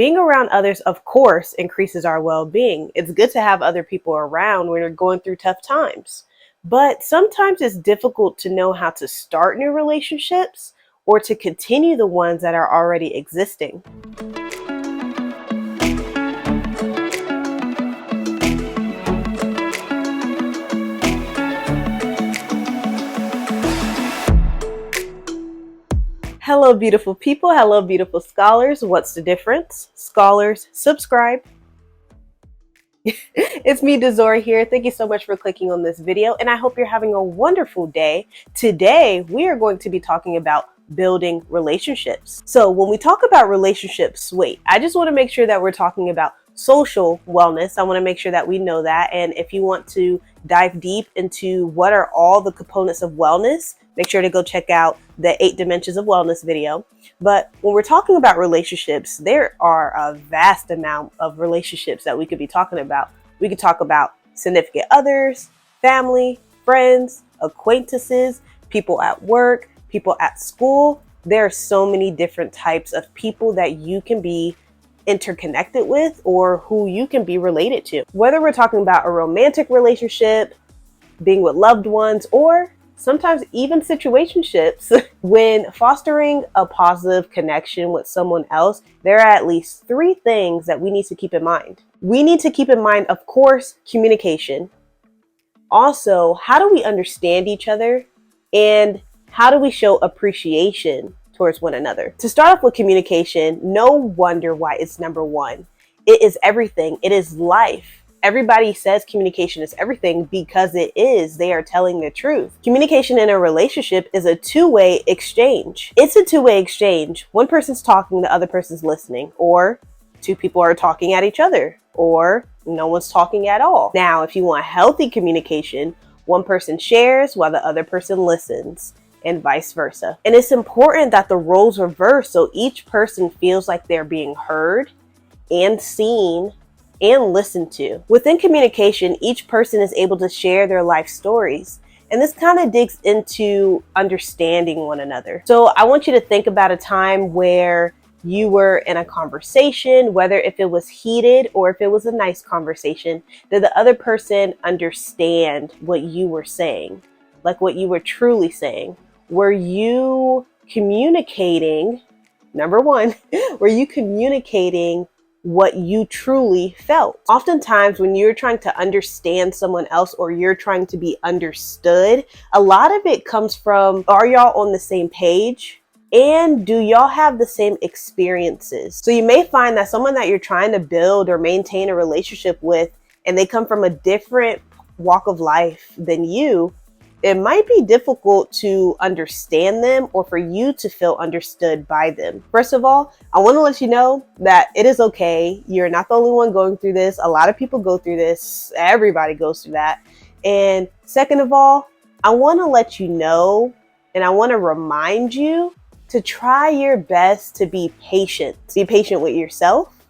Being around others, of course, increases our well-being. It's good to have other people around when you're going through tough times. But sometimes it's difficult to know how to start new relationships or to continue the ones that are already existing. Hello, beautiful people. Hello, beautiful scholars. What's the difference? Scholars, subscribe. It's me, Desor here. Thank you so much for clicking on this video, and I hope you're having a wonderful day. Today, we are going to be talking about building relationships. So when we talk about relationships, I just want to make sure that we're talking about social wellness. I want to make sure that we know that. And if you want to dive deep into what are all the components of wellness, make sure to go check out the 8 Dimensions of Wellness video. But when we're talking about relationships, there are a vast amount of relationships that we could be talking about. We could talk about significant others, family, friends, acquaintances, people at work, people at school. There are so many different types of people that you can be interconnected with or who you can be related to. Whether we're talking about a romantic relationship, being with loved ones, or sometimes even situationships. When fostering a positive connection with someone else, there are at least 3 things that we need to keep in mind. We need to keep in mind, of course, communication. Also, how do we understand each other? And how do we show appreciation towards one another? To start off with communication, no wonder why it's number 1. It is everything. It is life. Everybody says communication is everything because it is. They are telling the truth. Communication in a relationship is a two-way exchange. It's a two-way exchange. One person's talking, the other person's listening, or 2 people are talking at each other, or no one's talking at all. Now, if you want healthy communication, one person shares while the other person listens, and vice versa. And it's important that the roles reverse so each person feels like they're being heard and seen and listened to. Within communication, each person is able to share their life stories. And this kind of digs into understanding one another. So I want you to think about a time where you were in a conversation, whether if it was heated or if it was a nice conversation. Did the other person understand what you were saying? Like what you were truly saying? Were you communicating, number 1, were you communicating what you truly felt? Oftentimes when you're trying to understand someone else or you're trying to be understood, a lot of it comes from, are y'all on the same page? And do y'all have the same experiences? So you may find that someone that you're trying to build or maintain a relationship with, and they come from a different walk of life than you, it might be difficult to understand them or for you to feel understood by them. First of all, I want to let you know that it is okay. You're not the only one going through this. A lot of people go through this. Everybody goes through that. And second of all, I want to let you know, and I want to remind you to try your best to be patient. Be patient with yourself.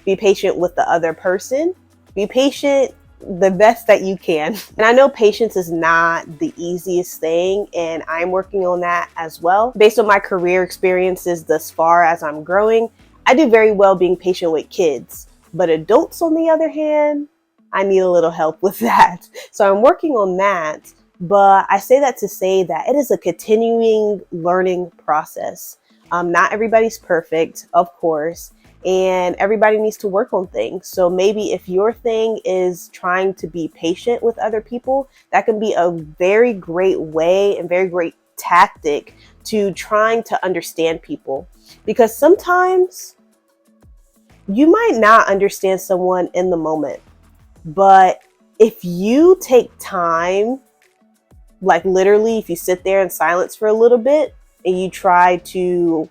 Be patient with the other person. Be patient the best that you can. And I know patience is not the easiest thing, and I'm working on that as well. Based on my career experiences thus far as I'm growing, I do very well being patient with kids. But adults, on the other hand, I need a little help with that. So I'm working on that. But I say that to say that it is a continuing learning process. Not everybody's perfect, of course. And everybody needs to work on things. So maybe if your thing is trying to be patient with other people, that can be a very great way and very great tactic to trying to understand people. Because sometimes you might not understand someone in the moment, but if you take time, like literally, if you sit there in silence for a little bit and you try to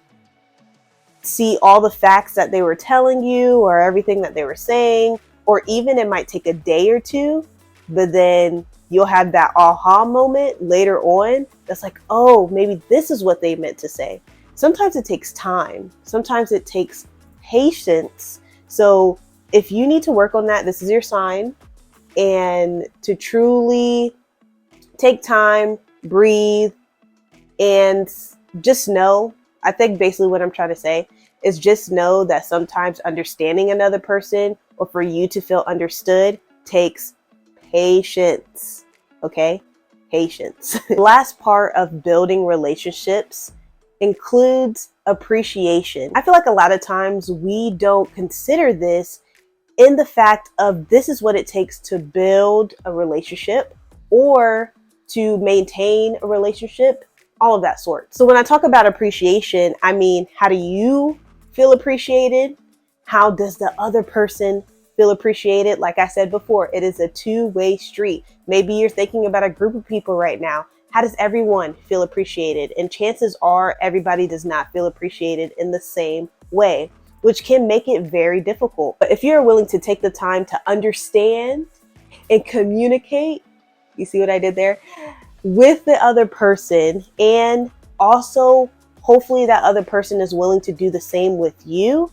see all the facts that they were telling you or everything that they were saying, or even it might take a day or 2, but then you'll have that aha moment later on that's like, oh, maybe this is what they meant to say. Sometimes it takes time. Sometimes it takes patience. So if you need to work on that, this is your sign. And to truly take time, breathe, and just know, I think basically what I'm trying to say is just know that sometimes understanding another person or for you to feel understood takes patience. Okay? Patience. The last part of building relationships includes appreciation. I feel like a lot of times we don't consider this in the fact of this is what it takes to build a relationship or to maintain a relationship, all of that sort. So when I talk about appreciation, I mean, how do you feel appreciated? How does the other person feel appreciated? Like I said before, it is a two-way street. Maybe you're thinking about a group of people right now. How does everyone feel appreciated? And chances are everybody does not feel appreciated in the same way, which can make it very difficult. But if you're willing to take the time to understand and communicate, you see what I did there? With the other person, and also hopefully that other person is willing to do the same with you,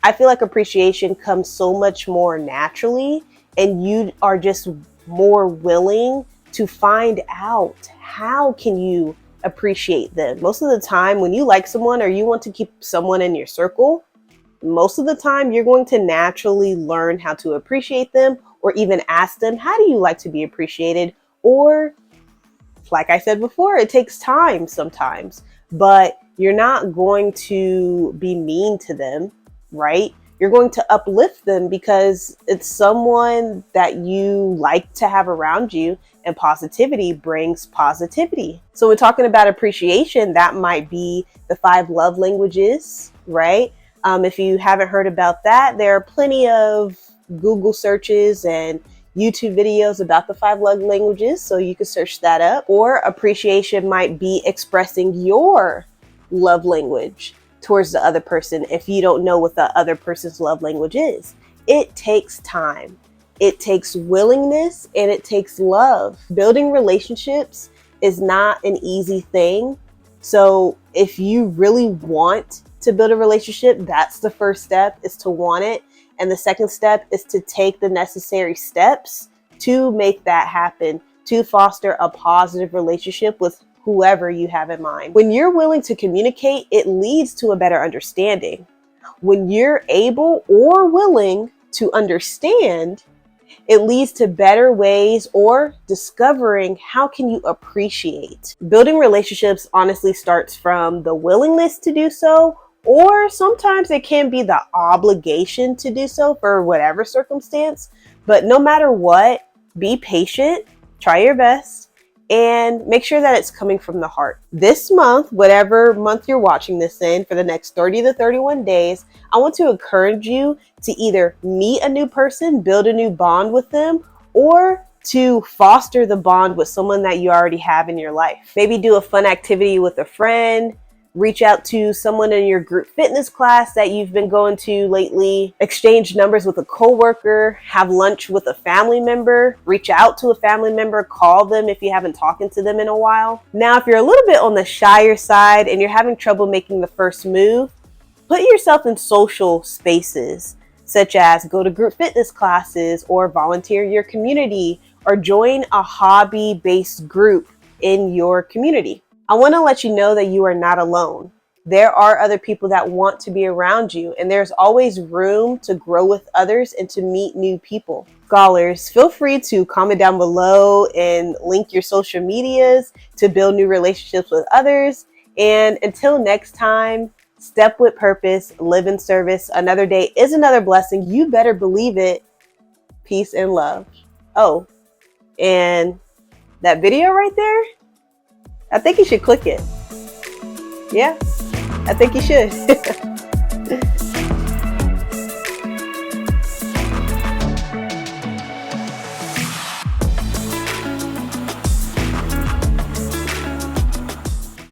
I feel like appreciation comes so much more naturally, and you are just more willing to find out how can you appreciate them. Most of the time when you like someone or you want to keep someone in your circle, most of the time you're going to naturally learn how to appreciate them, or even ask them, how do you like to be appreciated? Or like I said before, it takes time sometimes, but you're not going to be mean to them, right? You're going to uplift them because it's someone that you like to have around you, and positivity brings positivity. So we're talking about appreciation. That might be the 5 love languages, right? If you haven't heard about that, there are plenty of Google searches and YouTube videos about the 5 love languages, so you can search that up. Or appreciation might be expressing your love language towards the other person if you don't know what the other person's love language is. It takes time. It takes willingness, and it takes love. Building relationships is not an easy thing. So if you really want to build a relationship, that's the first step, is to want it. And the second step is to take the necessary steps to make that happen, to foster a positive relationship with whoever you have in mind. When you're willing to communicate, it leads to a better understanding. When you're able or willing to understand, it leads to better ways or discovering how can you appreciate. Building relationships honestly starts from the willingness to do so, or sometimes it can be the obligation to do so for whatever circumstance. But no matter what, be patient, try your best, and make sure that it's coming from the heart. This month, whatever month you're watching this in, for the next 30 to 31 days, I want to encourage you to either meet a new person, build a new bond with them, or to foster the bond with someone that you already have in your life. Maybe do a fun activity with a friend, reach out to someone in your group fitness class that you've been going to lately, exchange numbers with a coworker, have lunch with a family member, reach out to a family member, call them if you haven't talked to them in a while. Now, if you're a little bit on the shyer side and you're having trouble making the first move, put yourself in social spaces, such as go to group fitness classes, or volunteer your community, or join a hobby-based group in your community. I want to let you know that you are not alone. There are other people that want to be around you, and there's always room to grow with others and to meet new people. Scholars, feel free to comment down below and link your social medias to build new relationships with others. And until next time, step with purpose, live in service. Another day is another blessing. You better believe it. Peace and love. Oh, and that video right there, I think you should click it. Yeah, I think you should.